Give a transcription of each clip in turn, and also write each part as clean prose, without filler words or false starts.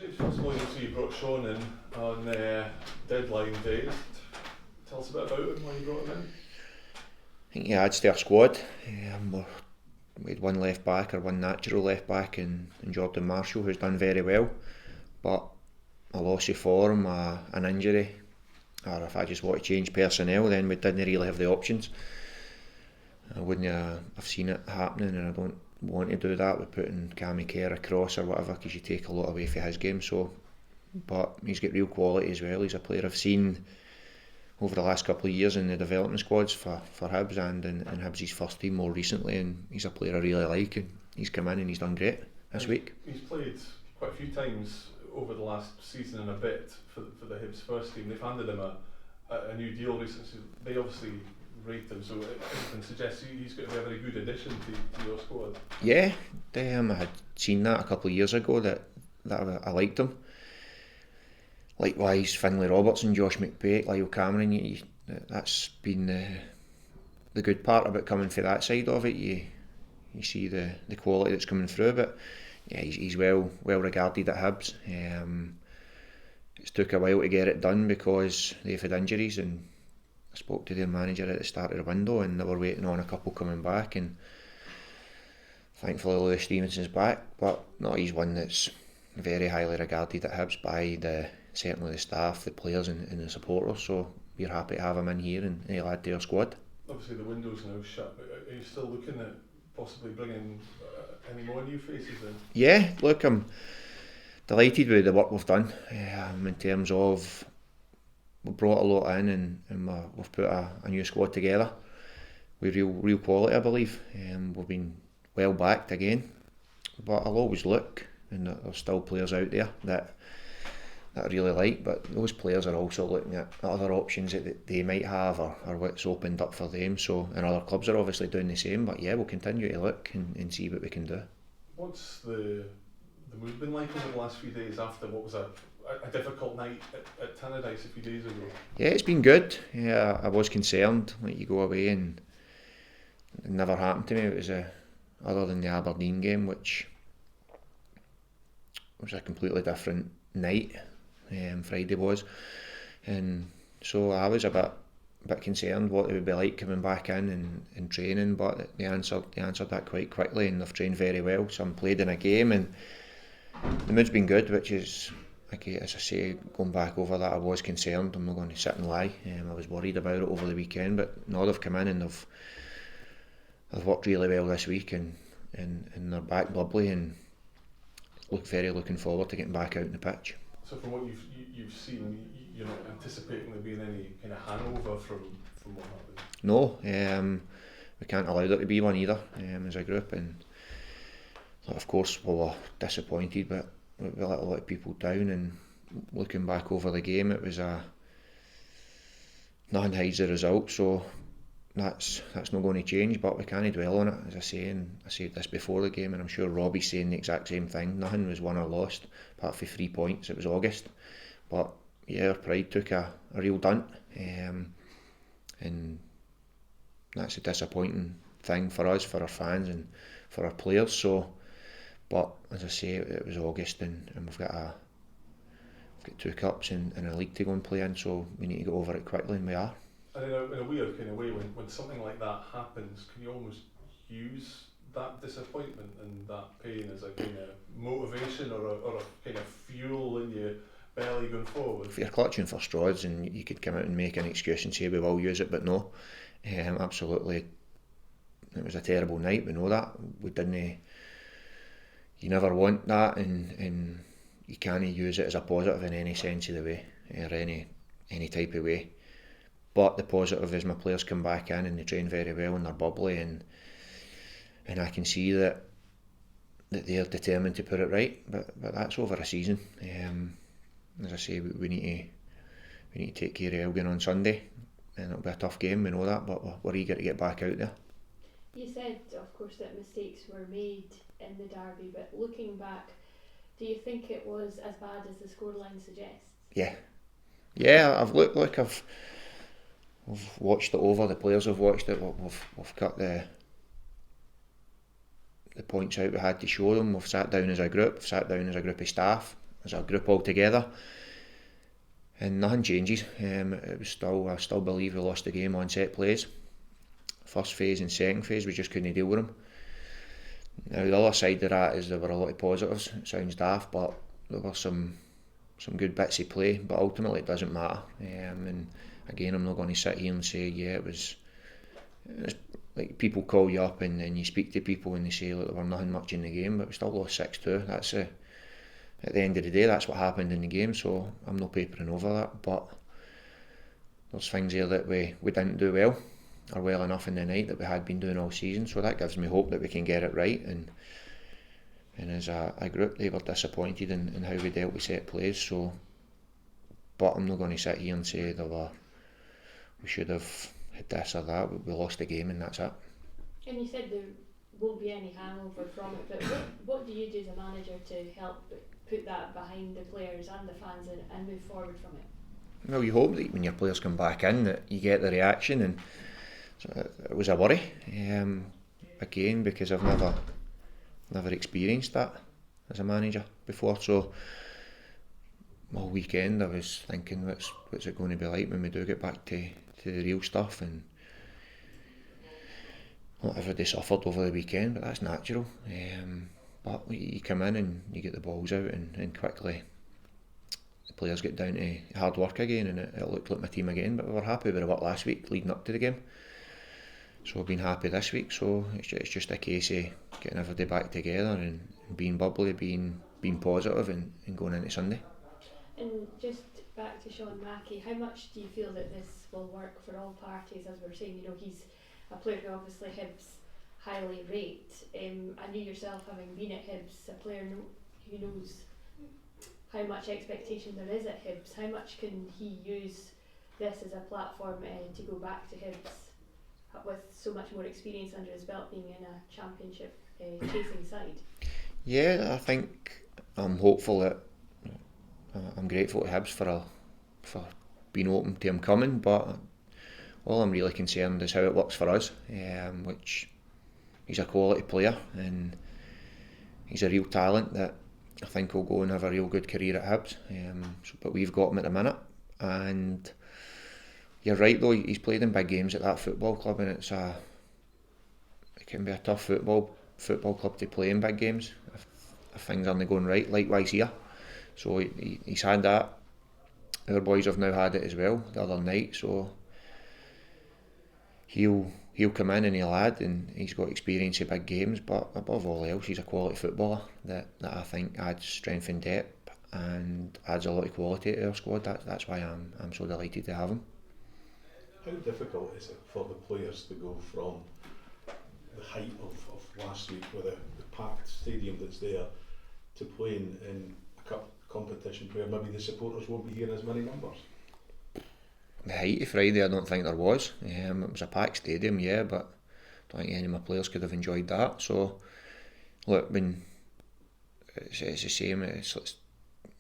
First of all, you brought Sean in on deadline day. Tell us a bit about him, why you brought him in. I think he adds to our squad. We had one left back, or one natural left back in Jordan Marshall, who's done very well, but a loss of form, an injury, or if I just want to change personnel, then we didn't really have the options. I wouldn't have seen it happening, and I don't want to do that with putting Cammy Kerr across or whatever, because you take a lot away from his game. So, but he's got real quality as well. He's a player I've seen over the last couple of years in the development squads for Hibs and in Hibs' first team more recently, and he's a player I really like, and he's come in and he's done great this week. He's played quite a few times over the last season and a bit for the Hibs first team. They've handed him a new deal recently, so they obviously rate him, so it can suggest he's going to be a very good addition to your squad. Yeah, I had seen that a couple of years ago that I liked him. Likewise, Finlay Robertson, Josh McPake, Lyle Cameron, that's been the good part about coming for that side of it. You see the quality that's coming through, but yeah, he's well regarded at Hibs. It's took a while to get it done because they've had injuries, and I spoke to their manager at the start of the window and they were waiting on a couple coming back, and thankfully Lewis Stevenson's back, but no, he's one that's very highly regarded at Hibs by certainly the staff, the players and the supporters, so we're happy to have him in here and he'll add to our squad. Obviously the window's now shut, but are you still looking at possibly bringing any more new faces in? Yeah, look, I'm delighted with the work we've done in terms of we've brought a lot in and we've put a new squad together with real quality, I believe. We've been well backed again, but I'll always look, and there's still players out there that I really like, but those players are also looking at other options that they might have or what's opened up for them, so, and other clubs are obviously doing the same, but yeah, we'll continue to look and see what we can do. What's the mood been like over the last few days after what was a difficult night at Tannadice a few days ago? Yeah, it's been good. Yeah, I was concerned, like you go away and it never happened to me. It was other than the Aberdeen game, which was a completely different night. Friday was, and so I was a bit concerned what it would be like coming back in and training, but they answered that quite quickly, and they've trained very well. Some played in a game, and the mood's been good, which is, okay, as I say, going back over that, I was concerned. I'm not going to sit and lie. I was worried about it over the weekend, but no, they've come in and they've worked really well this week, and they're back bubbly, and looking forward to getting back out on the pitch. So from what you've seen, you're not anticipating there being any kind of hangover from what happened? No, we can't allow there to be one either as a group, and of course we were disappointed, but we let a lot of people down, and looking back over the game, it was nothing hides the result, so that's not going to change, but we can't dwell on it, as I say, and I said this before the game, and I'm sure Robbie's saying the exact same thing. Nothing was won or lost apart from 3 points. It was August, but yeah, our pride took a real dunt, and that's a disappointing thing for us, for our fans and for our players. So, but as I say, it was August, and we've got 2 cups and a league to go and play in, so we need to get over it quickly, and we are. And in a weird kind of way, when something like that happens, can you almost use that disappointment and that pain as a kind of motivation or a kind of fuel in your belly going forward? If you're clutching for straws, and you could come out and make an excuse and say we will use it, but no, absolutely, it was a terrible night. We know that. We didn't. You never want that, and you can't use it as a positive in any sense of the way, or any type of way. But the positive is my players come back in and they train very well and they're bubbly, and I can see that they're determined to put it right. But that's over a season. As I say, we need to take care of Elgin on Sunday, and it'll be a tough game. We know that, but we're eager to get back out there. You said, of course, that mistakes were made in the derby, but looking back, do you think it was as bad as the scoreline suggests? Yeah. I've looked. We've watched it over. The players have watched it. We've cut the points out we had to show them. We've sat down as a group. We've sat down as a group of staff, a group all together, and nothing changes. It was I still believe we lost the game on set plays. First phase and second phase, we just couldn't deal with them. Now the other side of that is there were a lot of positives. It sounds daft, but there were some good bits of play. But ultimately, it doesn't matter. And again, I'm not going to sit here and say, yeah, it was like people call you up and you speak to people and they say, look, there were nothing much in the game, but we still lost 6-2. That's at the end of the day, that's what happened in the game. So I'm not papering over that. But there's things here that we didn't do well, or well enough in the night that we had been doing all season. So that gives me hope that we can get it right. And as a group, they were disappointed in how we dealt with set plays. So, but I'm not going to sit here and say we should have had this or that. We lost the game and that's it. And you said there won't be any hangover from it, but what do you do as a manager to help put that behind the players and the fans and move forward from it? Well, you hope that when your players come back in that you get the reaction, and so it was a worry again, because I've never experienced that as a manager before. So all weekend I was thinking, what's it going to be like when we do get back to the real stuff? And not everybody suffered over the weekend, but that's natural. But you come in and you get the balls out, and quickly the players get down to hard work again, and it looked like my team again. But we were happy with the work last week leading up to the game, so I've been happy this week. So it's just a case of getting everybody back together and being bubbly, being positive, and going into Sunday. And just back to Sean Mackey, how much do you feel that this will work for all parties? As we're saying, he's a player who obviously Hibs highly rate. And you yourself, having been at Hibs, a player who knows how much expectation there is at Hibs, how much can he use this as a platform to go back to Hibs with so much more experience under his belt, being in a championship chasing side? Yeah, I think I'm hopeful that I'm grateful to Hibs for being open to him coming, but all I'm really concerned is how it works for us, which he's a quality player and he's a real talent that I think will go and have a real good career at Hibs. But we've got him at the minute, and you're right though, he's played in big games at that football club, and it can be a tough football club to play in big games if things aren't going right. Likewise here. So he's had that. Our boys have now had it as well the other night. So he'll come in and he'll add, and he's got experience of big games. But above all else, he's a quality footballer that I think adds strength and depth and adds a lot of quality to our squad. That's why I'm so delighted to have him. How difficult is it for the players to go from the height of last week with the packed stadium that's there to playing in a cup competition where maybe the supporters won't be here in as many numbers? The height of Friday, I don't think there was. It was a packed stadium, yeah, but I don't think any of my players could have enjoyed that. So, look, when it's the same,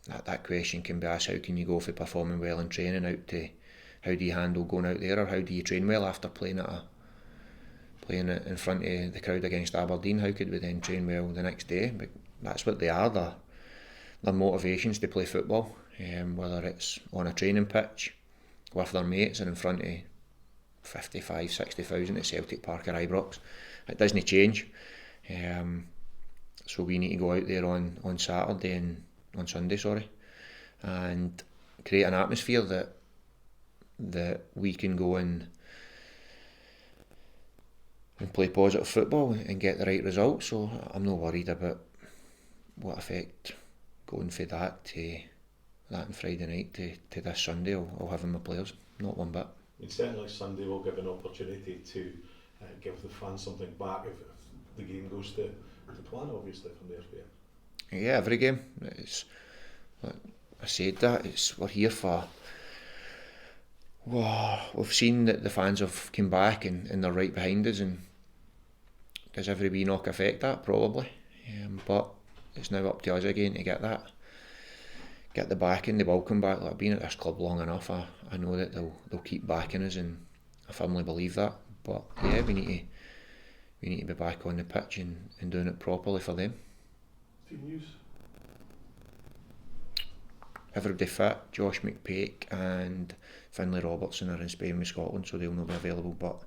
that question can be asked, how can you go for performing well in training out to how do you handle going out there, or how do you train well after playing in front of the crowd against Aberdeen? How could we then train well the next day? But that's what they are. Their motivations to play football, whether it's on a training pitch with their mates and in front of 55, 60,000 at Celtic Park or Ibrox. It doesn't change. So we need to go out there on Saturday and on Sunday, and create an atmosphere that we can go and play positive football and get the right results. So I'm not worried about what effect going for that on Friday night to this Sunday will have in my players. Not one bit. I mean, certainly Sunday will give an opportunity to give the fans something back if the game goes to plan, obviously, from their view. Yeah, every game. I said that, we're here for... We've seen that the fans have come back and they're right behind us, and does every wee knock affect that? Probably. But it's now up to us again to get the backing, the welcome back. I've been at this club long enough, I know that they'll keep backing us, and I firmly believe that. But yeah, we need to be back on the pitch and doing it properly for them. Team news? everybody fit. Josh McPake and Finlay Robertson are in Spain with Scotland, so they'll not be available, but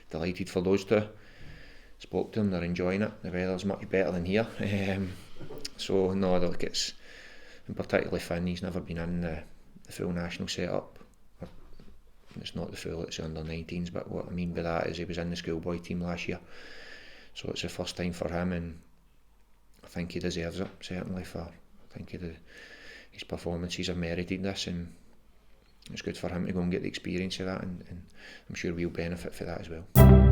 delighted for those two. Spoke to them, they're enjoying it. The weather's much better than here. So no, look, it's, and particularly Finn, he's never been in the full national setup. It's not the full, it's the under-19s, but what I mean by that is he was in the schoolboy team last year, so it's the first time for him, and I think he deserves it, certainly. I think his performances have merited this, and it's good for him to go and get the experience of that, and I'm sure we'll benefit for that as well.